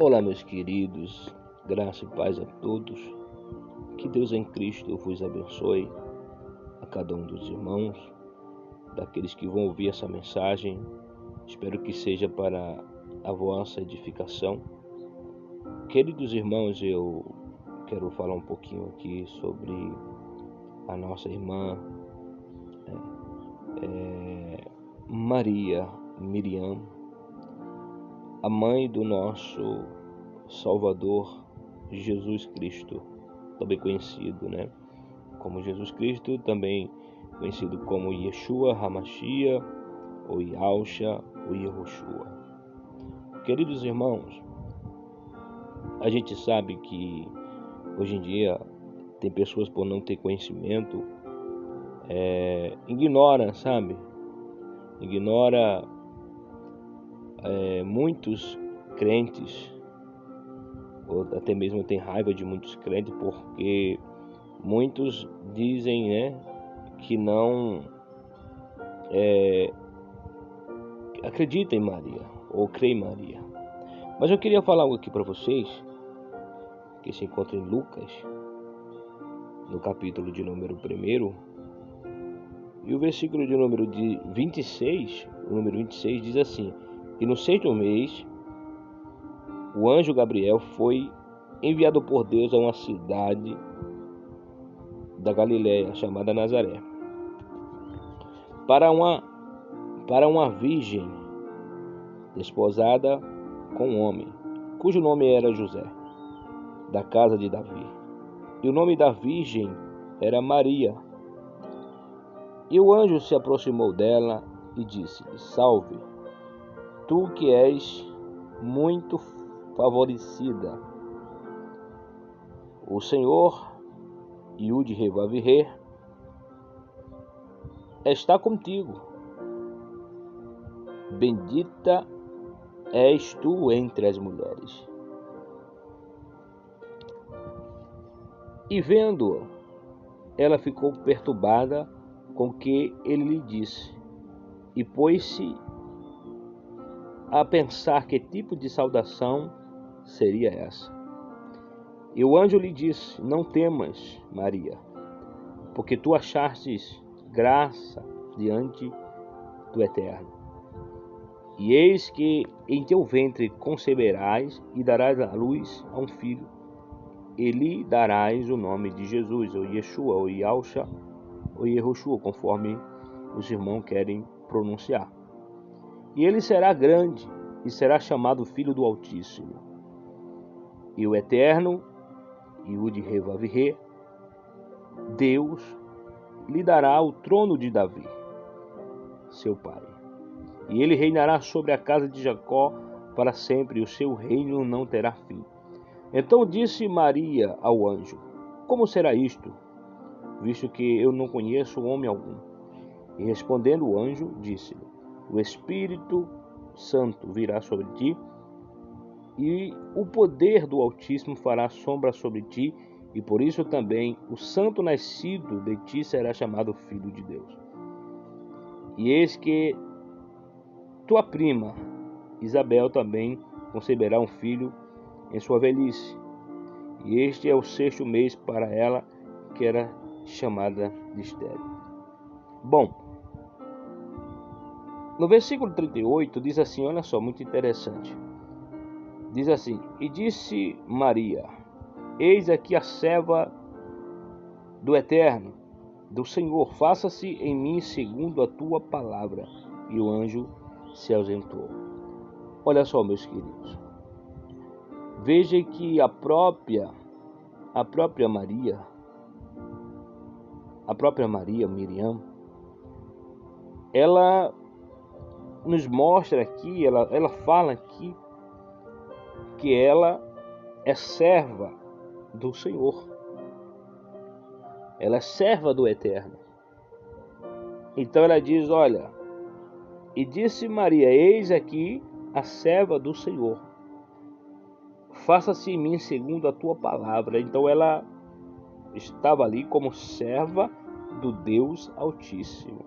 Olá, meus queridos, graça e paz a todos. Que Deus em Cristo vos abençoe, a cada um dos irmãos, daqueles que vão ouvir essa mensagem. Espero que seja para a vossa edificação. Queridos irmãos, eu quero falar um pouquinho aqui sobre a nossa irmã Maria Miriam, a mãe do nosso Salvador Jesus Cristo, também conhecido, como Jesus Cristo, também conhecido como Yeshua HaMashiach, ou Yahushua, ou Yehoshua. Queridos irmãos, a gente sabe que hoje em dia tem pessoas, por não ter conhecimento, ignora muitos crentes, ou até mesmo tem raiva de muitos crentes, porque muitos dizem, que não acreditam em Maria, ou creem em Maria. Mas eu queria falar algo aqui para vocês, que se encontra em Lucas, no capítulo de número 1, e o versículo de número 26, o número 26 diz assim: E no 6º mês, o anjo Gabriel foi enviado por Deus a uma cidade da Galileia, chamada Nazaré, para uma virgem desposada com um homem, cujo nome era José, da casa de Davi. E o nome da virgem era Maria. E o anjo se aproximou dela e disse-lhe: Salve, tu que és muito favorecida. O Senhor, Yud Revavirê, está contigo. Bendita és tu entre as mulheres. E vendo-o, ela ficou perturbada com o que ele lhe disse, e pôs-se a pensar que tipo de saudação seria essa. E o anjo lhe disse: Não temas, Maria, porque tu achastes graça diante do Eterno. E eis que em teu ventre conceberás e darás à luz a um filho, e lhe darás o nome de Jesus, ou Yeshua, ou Yahushua, ou Yehoshua, conforme os irmãos querem pronunciar. E ele será grande e será chamado Filho do Altíssimo. E o Eterno, Yud Revavirê, Deus, lhe dará o trono de Davi, seu pai. E ele reinará sobre a casa de Jacó para sempre, e o seu reino não terá fim. Então disse Maria ao anjo: Como será isto, visto que eu não conheço homem algum? E respondendo o anjo, disse-lhe: O Espírito Santo virá sobre ti, e o poder do Altíssimo fará sombra sobre ti, e por isso também o santo nascido de ti será chamado Filho de Deus. E eis que tua prima Isabel também conceberá um filho em sua velhice, e este é o 6º mês para ela, que era chamada de estéril. Bom, no versículo 38 diz assim, olha só, muito interessante. Diz assim: E disse Maria: Eis aqui a serva do Eterno, do Senhor, faça-se em mim segundo a tua palavra. E o anjo se ausentou. Olha só, meus queridos, veja que a própria Maria, Miriam, ela nos mostra aqui, ela fala aqui que ela é serva do Senhor. Ela é serva do Eterno. Então ela diz, olha, e disse Maria: Eis aqui a serva do Senhor, faça-se em mim segundo a tua palavra. Então ela estava ali como serva do Deus Altíssimo.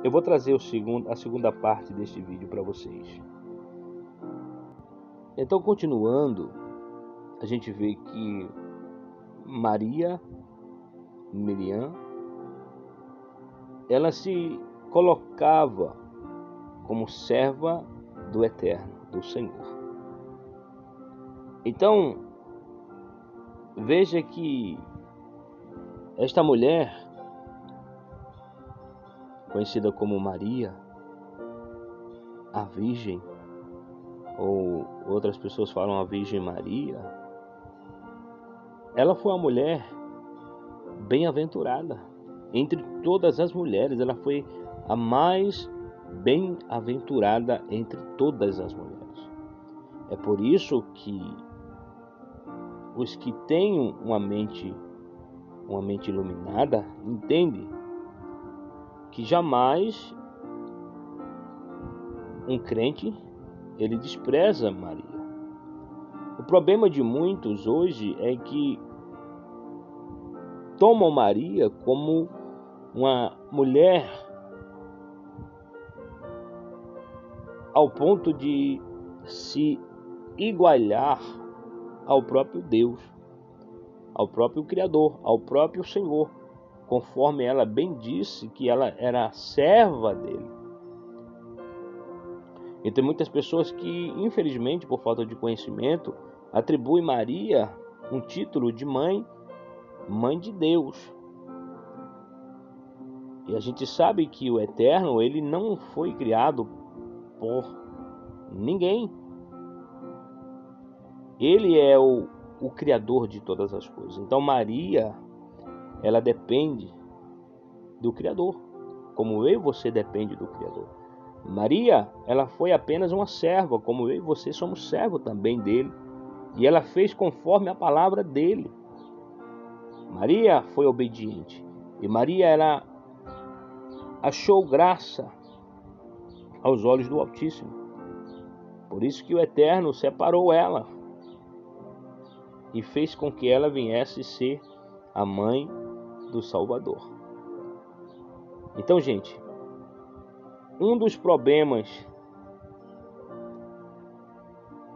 Eu vou trazer a segunda parte deste vídeo para vocês. Então, continuando, a gente vê que Maria, Miriam, ela se colocava como serva do Eterno, do Senhor. Então, veja que esta mulher, conhecida como Maria, a Virgem, ou outras pessoas falam a Virgem Maria, ela foi uma mulher bem-aventurada. Entre todas as mulheres, ela foi a mais bem-aventurada entre todas as mulheres. É por isso que os que têm uma mente iluminada entendem que jamais um crente ele despreza Maria. O problema de muitos hoje é que tomam Maria como uma mulher ao ponto de se igualar ao próprio Deus, ao próprio Criador, ao próprio Senhor, conforme ela bem disse que ela era a serva dele. E tem muitas pessoas que, infelizmente, por falta de conhecimento, atribuem Maria um título de mãe de Deus. E a gente sabe que o Eterno, ele não foi criado por ninguém. Ele é o Criador de todas as coisas. Então Maria, ela depende do Criador, como eu e você depende do Criador. Maria, ela foi apenas uma serva, como eu e você somos servos também dele. E ela fez conforme a palavra dele. Maria foi obediente. E Maria, ela achou graça aos olhos do Altíssimo. Por isso que o Eterno separou ela e fez com que ela viesse ser a mãe do Salvador. Então, gente, um dos problemas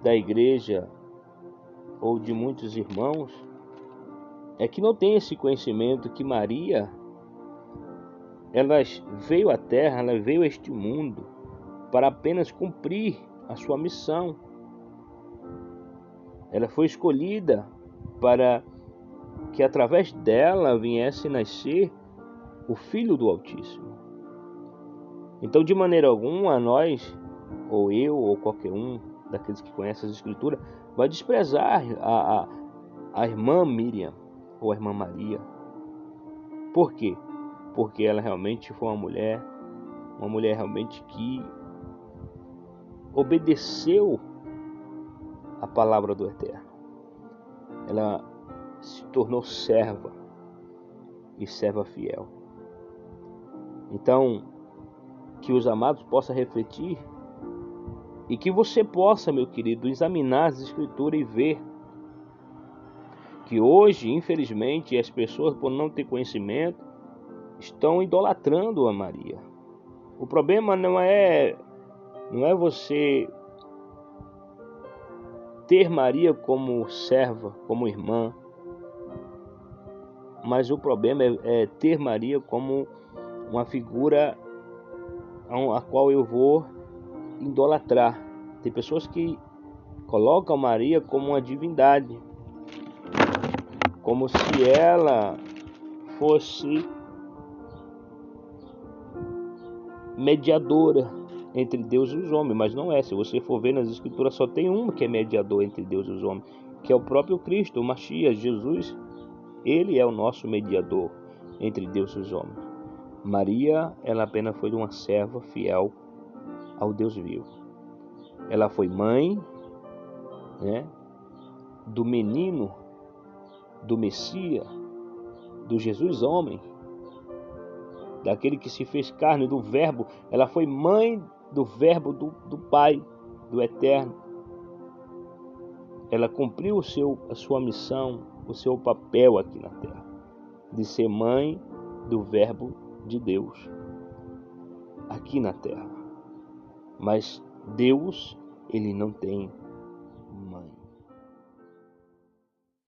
da igreja ou de muitos irmãos é que não tem esse conhecimento que Maria, ela veio à terra, ela veio a este mundo para apenas cumprir a sua missão. Ela foi escolhida para que através dela viesse nascer o Filho do Altíssimo. Então, de maneira alguma, nós, ou eu, ou qualquer um daqueles que conhecem as Escrituras, vai desprezar a irmã Miriam ou a irmã Maria. Por quê? Porque ela realmente foi uma mulher realmente que obedeceu a palavra do Eterno. Ela se tornou serva e serva fiel. Então, que os amados possam refletir e que você possa, meu querido, examinar as Escrituras e ver que hoje, infelizmente, as pessoas, por não ter conhecimento, estão idolatrando a Maria. O problema não é você ter Maria como serva, como irmã, mas o problema é ter Maria como uma figura a qual eu vou idolatrar. Tem pessoas que colocam Maria como uma divindade, como se ela fosse mediadora entre Deus e os homens, mas não é. Se você for ver nas Escrituras, só tem um que é mediador entre Deus e os homens, que é o próprio Cristo, o Mashiach, Jesus. Ele é o nosso mediador entre Deus e os homens. Maria, ela apenas foi uma serva fiel ao Deus vivo. Ela foi mãe, do menino, do Messias, do Jesus homem, daquele que se fez carne, do Verbo. Ela foi mãe do Verbo do Pai, do Eterno. Ela cumpriu a sua missão, o seu papel aqui na terra, de ser mãe do Verbo de Deus aqui na terra. Mas Deus, ele não tem